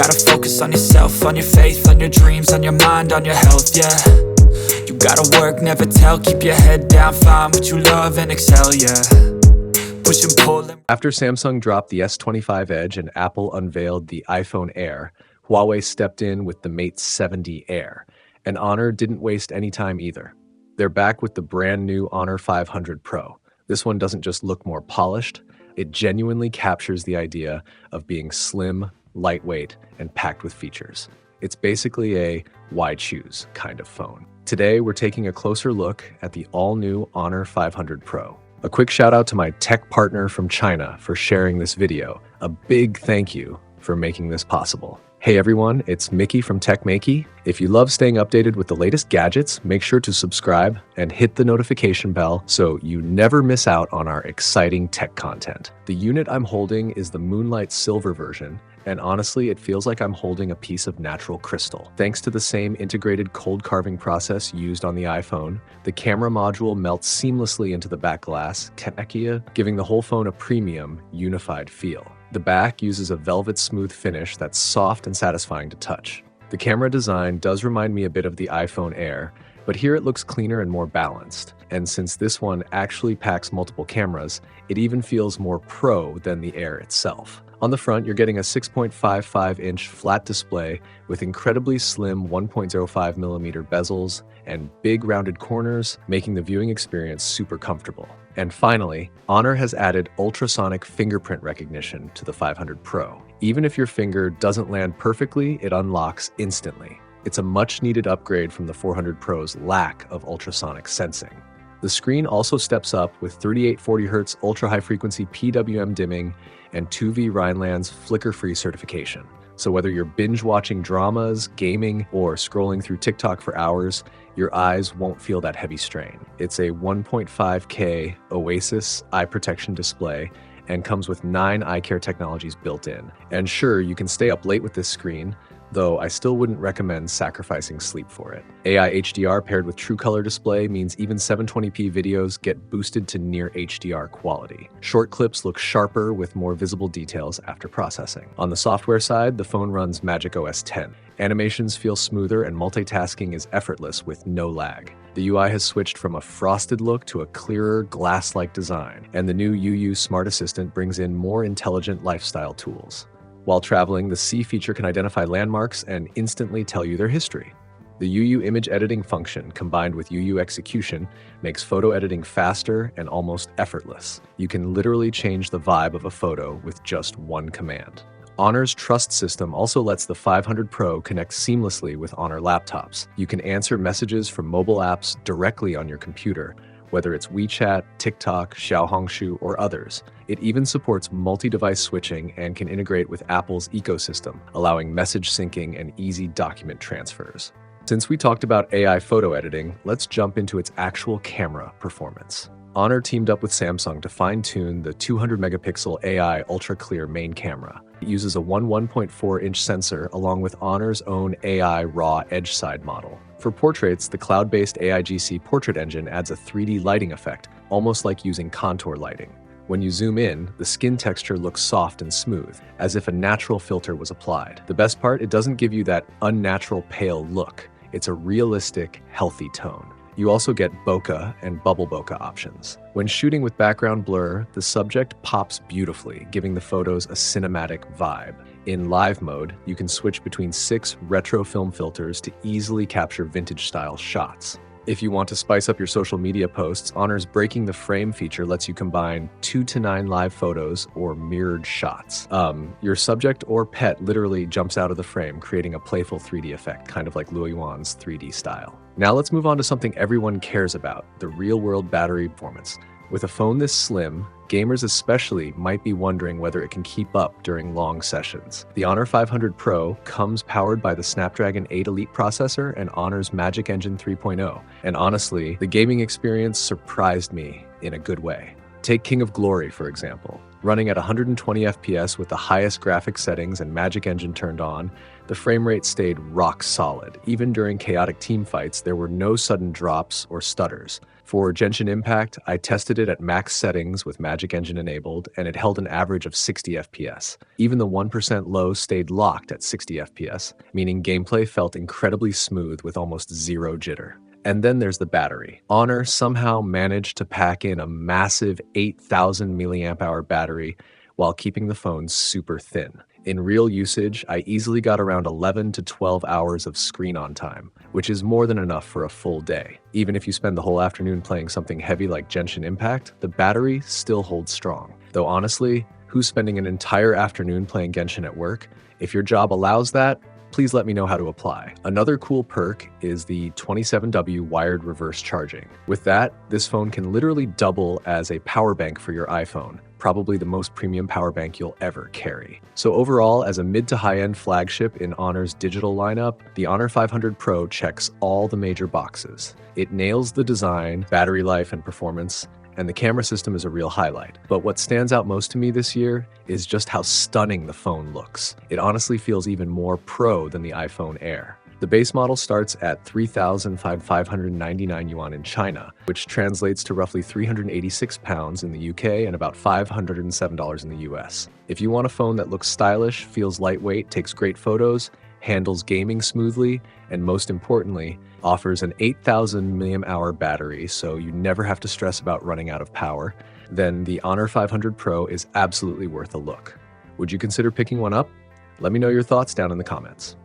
gotta focus on yourself, on your faith, on your dreams, on your mind, on your health, yeah. You gotta work, never tell, keep your head down, find what you love and excel, yeah. Push and pull and... After Samsung dropped the S25 Edge and Apple unveiled the iPhone Air, Huawei stepped in with the Mate 70 Air, and Honor didn't waste any time either. They're back with the brand new Honor 500 Pro. This one doesn't just look more polished, it genuinely captures the idea of being slim, lightweight, and packed with features. It's basically a why choose kind of phone. Today, we're taking a closer look at the all-new Honor 500 Pro. A quick shout out to my tech partner from China for sharing this video. A big thank you for making this possible. Hey everyone, it's Maiky from techmaiky. If you love staying updated with the latest gadgets, make sure to subscribe and hit the notification bell so you never miss out on our exciting tech content. The unit I'm holding is the Moonlight Silver version, and honestly, it feels like I'm holding a piece of natural crystal. Thanks to the same integrated cold carving process used on the iPhone, the camera module melts seamlessly into the back glass, techmaiky, giving the whole phone a premium, unified feel. The back uses a velvet smooth finish that's soft and satisfying to touch. The camera design does remind me a bit of the iPhone Air, but here it looks cleaner and more balanced. And since this one actually packs multiple cameras, it even feels more pro than the Air itself. On the front, you're getting a 6.55-inch flat display with incredibly slim 1.05mm bezels and big rounded corners, making the viewing experience super comfortable. And finally, Honor has added ultrasonic fingerprint recognition to the 500 Pro. Even if your finger doesn't land perfectly, it unlocks instantly. It's a much-needed upgrade from the 400 Pro's lack of ultrasonic sensing. The screen also steps up with 3840Hz ultra-high-frequency PWM dimming and 2V Rhineland's flicker-free certification. So whether you're binge-watching dramas, gaming, or scrolling through TikTok for hours, your eyes won't feel that heavy strain. It's a 1.5K Oasis eye protection display and comes with 9 eye care technologies built in. And sure, you can stay up late with this screen, though I still wouldn't recommend sacrificing sleep for it. AI HDR paired with true color display means even 720p videos get boosted to near HDR quality. Short clips look sharper with more visible details after processing. On the software side, the phone runs MagicOS 10. Animations feel smoother and multitasking is effortless with no lag. The UI has switched from a frosted look to a clearer, glass-like design, and the new UU Smart Assistant brings in more intelligent lifestyle tools. While traveling, the C feature can identify landmarks and instantly tell you their history. The UU image editing function combined with UU execution makes photo editing faster and almost effortless. You can literally change the vibe of a photo with just one command. Honor's Trust system also lets the 500 Pro connect seamlessly with Honor laptops. You can answer messages from mobile apps directly on your computer, whether it's WeChat, TikTok, Xiaohongshu, or others. It even supports multi-device switching and can integrate with Apple's ecosystem, allowing message syncing and easy document transfers. Since we talked about AI photo editing, let's jump into its actual camera performance. Honor teamed up with Samsung to fine-tune the 200-megapixel AI ultra-clear main camera. It uses a 1.4-inch sensor along with Honor's own AI RAW edge side model. For portraits, the cloud-based AIGC portrait engine adds a 3D lighting effect, almost like using contour lighting. When you zoom in, the skin texture looks soft and smooth, as if a natural filter was applied. The best part, it doesn't give you that unnatural pale look. It's a realistic, healthy tone. You also get bokeh and bubble bokeh options. When shooting with background blur, the subject pops beautifully, giving the photos a cinematic vibe. In live mode, you can switch between 6 retro film filters to easily capture vintage-style shots. If you want to spice up your social media posts, Honor's Breaking the Frame feature lets you combine 2 to 9 live photos or mirrored shots. Your subject or pet literally jumps out of the frame, creating a playful 3D effect, kind of like Luo Yuan's 3D style. Now let's move on to something everyone cares about, the real-world battery performance. With a phone this slim, gamers especially might be wondering whether it can keep up during long sessions. The Honor 500 Pro comes powered by the Snapdragon 8 Elite processor and Honor's Magic Engine 3.0, and honestly, the gaming experience surprised me in a good way. Take King of Glory, for example. Running at 120 FPS with the highest graphics settings and Magic Engine turned on, the frame rate stayed rock solid. Even during chaotic team fights, there were no sudden drops or stutters. For Genshin Impact, I tested it at max settings with Magic Engine enabled, and it held an average of 60 FPS. Even the 1% low stayed locked at 60 FPS, meaning gameplay felt incredibly smooth with almost zero jitter. And then there's the battery. Honor somehow managed to pack in a massive 8,000 milliamp hour battery while keeping the phone super thin. In real usage, I easily got around 11 to 12 hours of screen on time, which is more than enough for a full day. Even if you spend the whole afternoon playing something heavy like Genshin Impact, the battery still holds strong. Though honestly, who's spending an entire afternoon playing Genshin at work? If your job allows that, please let me know how to apply. Another cool perk is the 27W wired reverse charging. With that, this phone can literally double as a power bank for your iPhone, probably the most premium power bank you'll ever carry. So overall, as a mid to high-end flagship in Honor's digital lineup, the Honor 500 Pro checks all the major boxes. It nails the design, battery life, and performance, and the camera system is a real highlight. But what stands out most to me this year is just how stunning the phone looks. It honestly feels even more pro than the iPhone Air. The base model starts at 3,599 yuan in China, which translates to roughly 386 pounds in the UK and about $507 in the US. If you want a phone that looks stylish, feels lightweight, takes great photos, handles gaming smoothly, and most importantly, offers an 8,000 mAh battery so you never have to stress about running out of power, then the Honor 500 Pro is absolutely worth a look. Would you consider picking one up? Let me know your thoughts down in the comments.